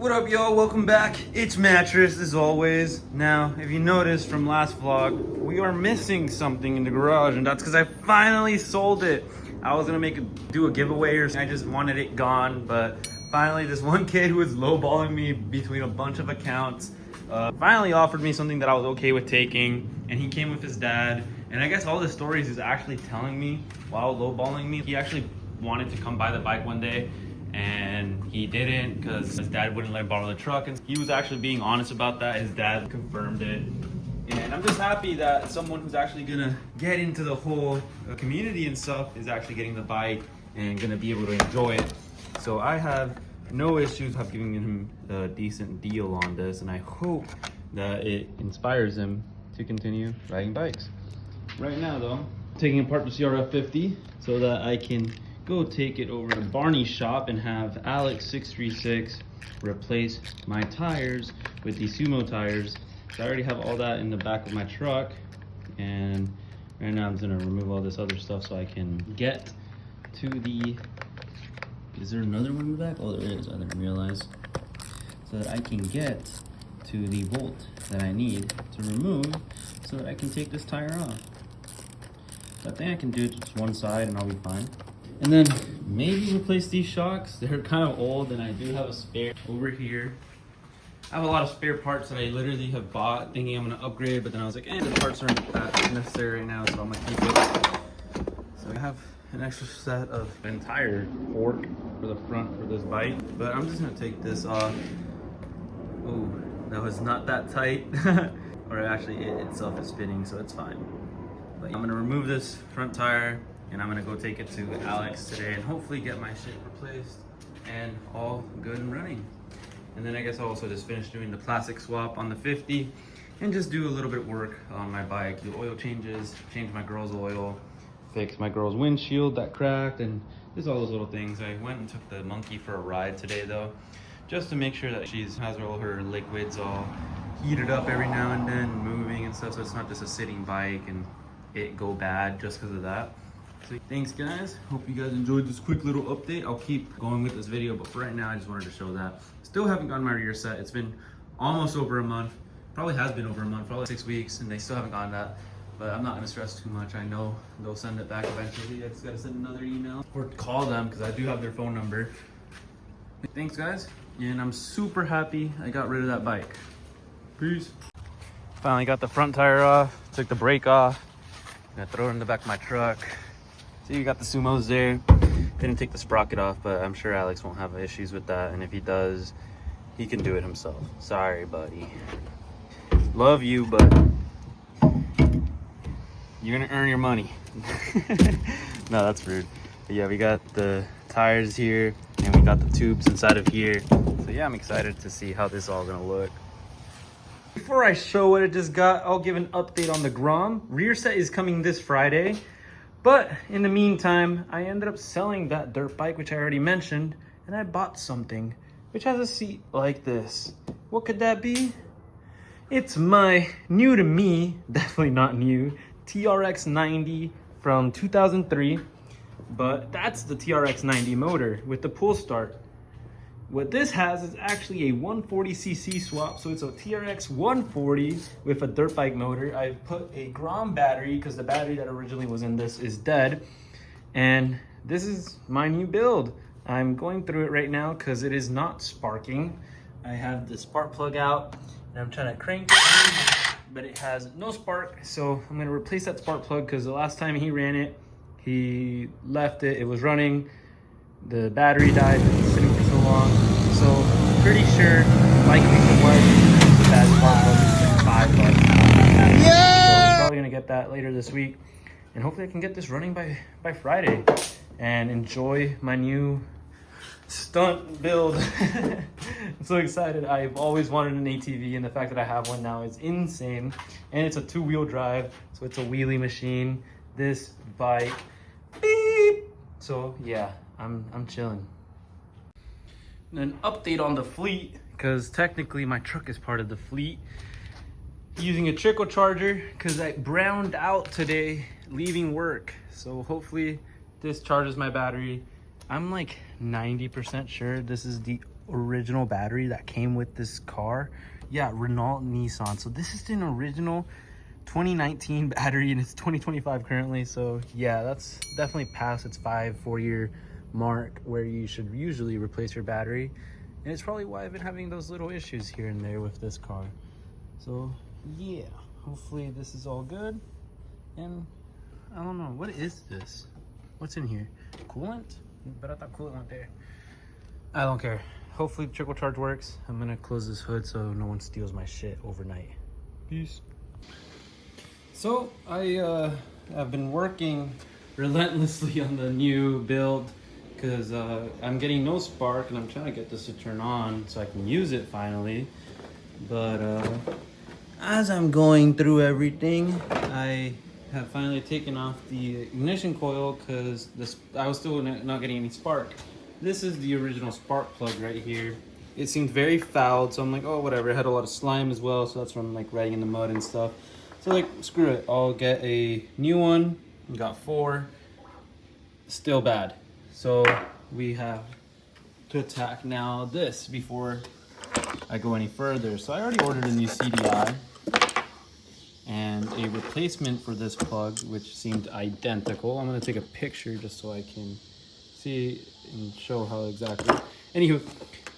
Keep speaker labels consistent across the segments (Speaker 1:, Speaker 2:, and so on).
Speaker 1: What up, y'all? Welcome back. It's Mattress as always. Now, if you noticed from last vlog, we are missing something in the garage, and that's because I finally sold it. I was gonna do a giveaway or something. I just wanted it gone, but finally this one kid who was lowballing me between a bunch of accounts finally offered me something that I was okay with taking, and he came with his dad. And I guess all the stories he's actually telling me while lowballing me. He actually wanted to come buy the bike one day, and he didn't because his dad wouldn't let him borrow the truck, and he was actually being honest about that. His dad confirmed it, and I'm just happy that someone who's actually gonna get into the whole community and stuff is actually getting the bike and gonna be able to enjoy it. So I have no issues with giving him a decent deal on this, and I hope that it inspires him to continue riding bikes. Right now though, taking apart the CRF50 so that I can go take it over to Barney's shop and have Alex 636 replace my tires with the Sumo tires. So I already have all that in the back of my truck, and right now I'm gonna remove all this other stuff so I can get to the, is there another one in the back? Oh, there is, I didn't realize. So that I can get to the bolt that I need to remove so that I can take this tire off. So I think I can do it just one side and I'll be fine. And then maybe replace these shocks. They're kind of old, and I do have a spare over here. I have a lot of spare parts that I literally have bought thinking I'm gonna upgrade, but then I was like, the parts aren't that necessary right now, so I'm gonna keep it. So I have an extra set of entire fork for the front for this bike, but I'm just gonna take this off. Oh, that was not that tight. Or actually it itself is spinning, so it's fine. But I'm gonna remove this front tire, and I'm gonna go take it to Alex today and hopefully get my shit replaced and all good and running. And then I guess I'll also just finish doing the plastic swap on the 50 and just do a little bit of work on my bike, do oil changes, change my girl's oil, fix my girl's windshield that cracked, and just all those little things. I went and took the monkey for a ride today though, just to make sure that she has all her liquids all heated up every now and then, moving and stuff, so it's not just a sitting bike and it go bad just because of that. So thanks guys, hope you guys enjoyed this quick little update. I'll keep going with this video, but for right now I just wanted to show that. Still haven't gotten my rear set. It's been almost over a month, probably has been over a month, probably 6 weeks, and they still haven't gotten that. But I'm not gonna stress too much. I know they'll send it back eventually. I just gotta send another email or call them because I do have their phone number. Thanks guys, and I'm super happy I got rid of that bike. Peace. Finally got the front tire off, took the brake off. I'm gonna throw it in the back of my truck. See, you got the Sumos there. Didn't take the sprocket off, but I'm sure Alex won't have issues with that. And if he does, he can do it himself. Sorry, buddy. Love you, but you're gonna earn your money. No, that's rude. But yeah, we got the tires here, and we got the tubes inside of here. So yeah, I'm excited to see how this all gonna look. Before I show what I just got, I'll give an update on the Grom. Rear set is coming this Friday. But in the meantime, I ended up selling that dirt bike, which I already mentioned, and I bought something which has a seat like this. What could that be? It's my new to me, definitely not new, TRX90 from 2003, but that's the TRX90 motor with the pull start. What this has is actually a 140cc swap, so it's a TRX 140 with a dirt bike motor. I put a Grom battery because the battery that originally was in this is dead, and this is my new build. I'm going through it right now because it is not sparking. I have the spark plug out, and I'm trying to crank it, but it has no spark, so I'm gonna replace that spark plug because the last time he ran it, he left it, it was running, the battery died, it was sitting for so long. So I'm pretty sure likely it was the bad spark plug. It's like $5. Yeah! So I'm probably gonna get that later this week, and hopefully I can get this running by Friday and enjoy my new stunt build. I'm so excited. I've always wanted an ATV, and the fact that I have one now is insane. And it's a 2-wheel drive, so it's a wheelie machine. This bike, beep. So yeah, I'm chilling. And an update on the fleet, because technically my truck is part of the fleet. Using a trickle charger because I browned out today leaving work. So hopefully this charges my battery. I'm like 90% sure this is the original battery that came with this car. Yeah, Renault Nissan. So this is an original 2019 battery and it's 2025 currently. So yeah, that's definitely past its 4-year mark where you should usually replace your battery. And it's probably why I've been having those little issues here and there with this car. So yeah, hopefully this is all good. And I don't know, what is this? What's in here? Coolant? But I thought coolant went there. I don't care. Hopefully the trickle charge works. I'm gonna close this hood so no one steals my shit overnight. Peace. So I've been working relentlessly on the new build because I'm getting no spark and I'm trying to get this to turn on so I can use it finally. But as I'm going through everything, I have finally taken off the ignition coil because I was still not getting any spark. This is the original spark plug right here. It seemed very fouled, so I'm like, oh, whatever. It had a lot of slime as well, so that's why I'm like riding in the mud and stuff. So like, screw it. I'll get a new one. We got 4. Still bad. So we have to attack now this before I go any further. So I already ordered a new CDI and a replacement for this plug, which seemed identical. I'm gonna take a picture just so I can see and show how exactly. Anywho,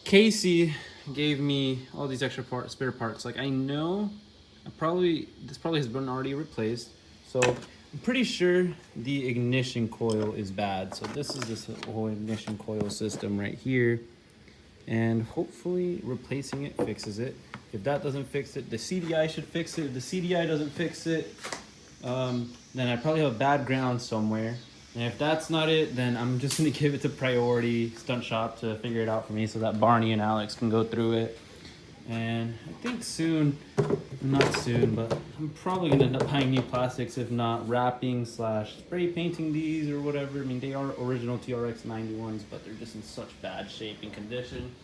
Speaker 1: Casey gave me all these extra spare parts. Like I know this probably has been already replaced. So I'm pretty sure the ignition coil is bad. So this is this whole ignition coil system right here. And hopefully replacing it fixes it. If that doesn't fix it, the CDI should fix it. If the CDI doesn't fix it, then I probably have a bad ground somewhere. And if that's not it, then I'm just gonna give it to Priority Stunt Shop to figure it out for me so that Barney and Alex can go through it. And I think soon, not soon, but I'm probably gonna end up buying new plastics, if not wrapping / spray painting these or whatever. I mean, they are original TRX90 ones, but they're just in such bad shape and condition.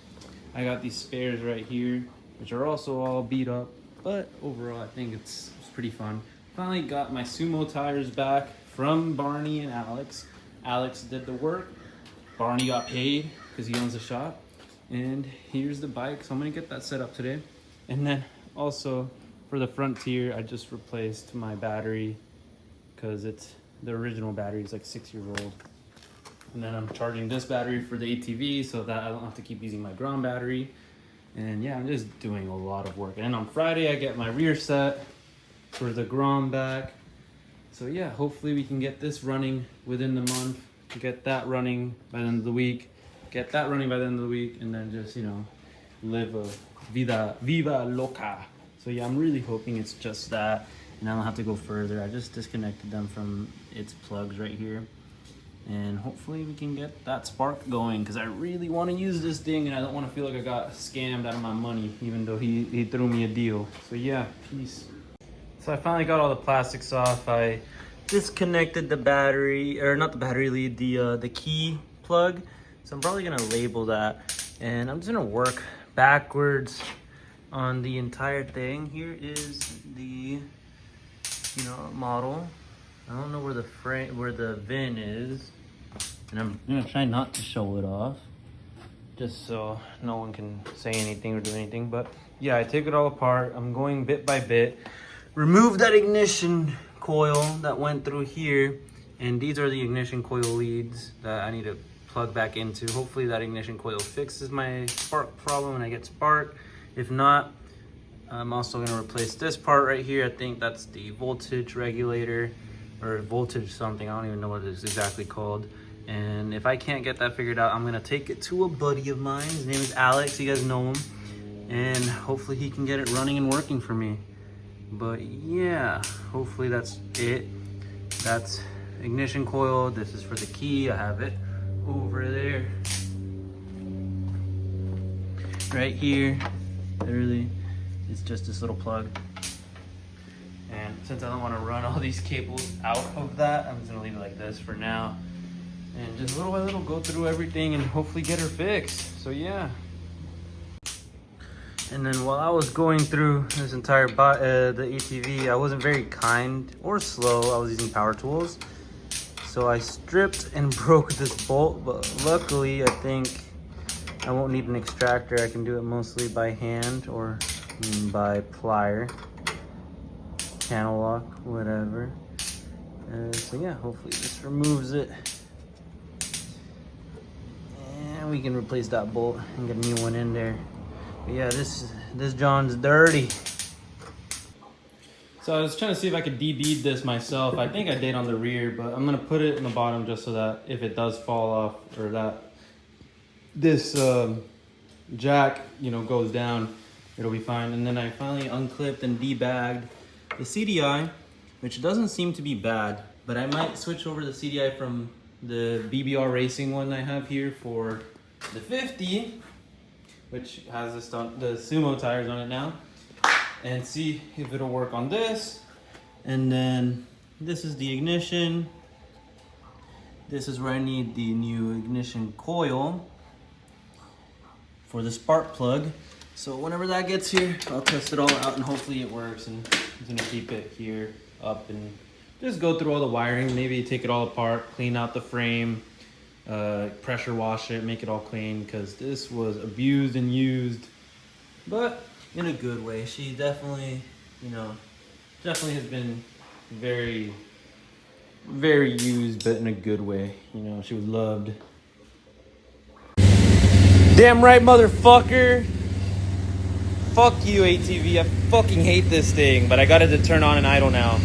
Speaker 1: I got these spares right here, which are also all beat up, but overall I think it's pretty fun. Finally got my Sumo tires back from Barney and Alex. Alex did the work. Barney got paid because he owns the shop. And here's the bike, so I'm gonna get that set up today. And then also for the Frontier, I just replaced my battery because the original battery is like 6 years old. And then I'm charging this battery for the ATV so that I don't have to keep using my ground battery. And yeah, I'm just doing a lot of work. And then on Friday, I get my rear set for the Grom back. So yeah, hopefully we can get this running within the month, get that running by the end of the week, get that running by the end of the week, and then just, you know, live a viva loca. So yeah, I'm really hoping it's just that, and I don't have to go further. I just disconnected them from its plugs right here. And hopefully we can get that spark going because I really want to use this thing and I don't want to feel like I got scammed out of my money, even though he threw me a deal. So yeah, peace. So I finally got all the plastics off. I disconnected the battery, or not the battery lead, the key plug. So I'm probably gonna label that. And I'm just gonna work backwards on the entire thing. Here is the, you know, model. I don't know where the VIN is. And I'm gonna try not to show it off, just so no one can say anything or do anything. But yeah, I take it all apart. I'm going bit by bit. Remove that ignition coil that went through here. And these are the ignition coil leads that I need to plug back into. Hopefully that ignition coil fixes my spark problem and I get spark. If not, I'm also gonna replace this part right here. I think that's the voltage regulator or voltage something. I don't even know what it's exactly called. And if I can't get that figured out, I'm gonna take it to a buddy of mine. His name is Alex, you guys know him. And hopefully he can get it running and working for me. But yeah, hopefully that's it. That's ignition coil. This is for the key. I have it over there. Right here, literally, it's just this little plug. And since I don't want to run all these cables out of that, I'm just gonna leave it like this for now. And just little by little go through everything and hopefully get her fixed. So yeah. And then while I was going through this entire the ATV, I wasn't very kind or slow. I was using power tools. So I stripped and broke this bolt, but luckily I think I won't need an extractor. I can do it mostly by hand or by plier, channel lock, whatever. So yeah, hopefully this removes it. And we can replace that bolt and get a new one in there. But yeah, this John's dirty. So I was trying to see if I could de-bead this myself. I think I did on the rear, but I'm gonna put it in the bottom just so that if it does fall off or that this jack, you know, goes down, it'll be fine. And then I finally unclipped and debagged the CDI, which doesn't seem to be bad, but I might switch over the CDI from the BBR Racing one I have here for the 50, which has the Sumo tires on it now, and see if it'll work on this. And then this is the ignition. This is where I need the new ignition coil for the spark plug. So whenever that gets here, I'll test it all out and hopefully it works. And I'm gonna keep it here up and just go through all the wiring, maybe take it all apart, clean out the frame, pressure wash it, make it all clean, because this was abused and used, but in a good way. She definitely, you know, definitely has been very, very used, but in a good way. You know, she was loved. Damn right, motherfucker. Fuck you, ATV. I fucking hate this thing, but I got it to turn on and idle now.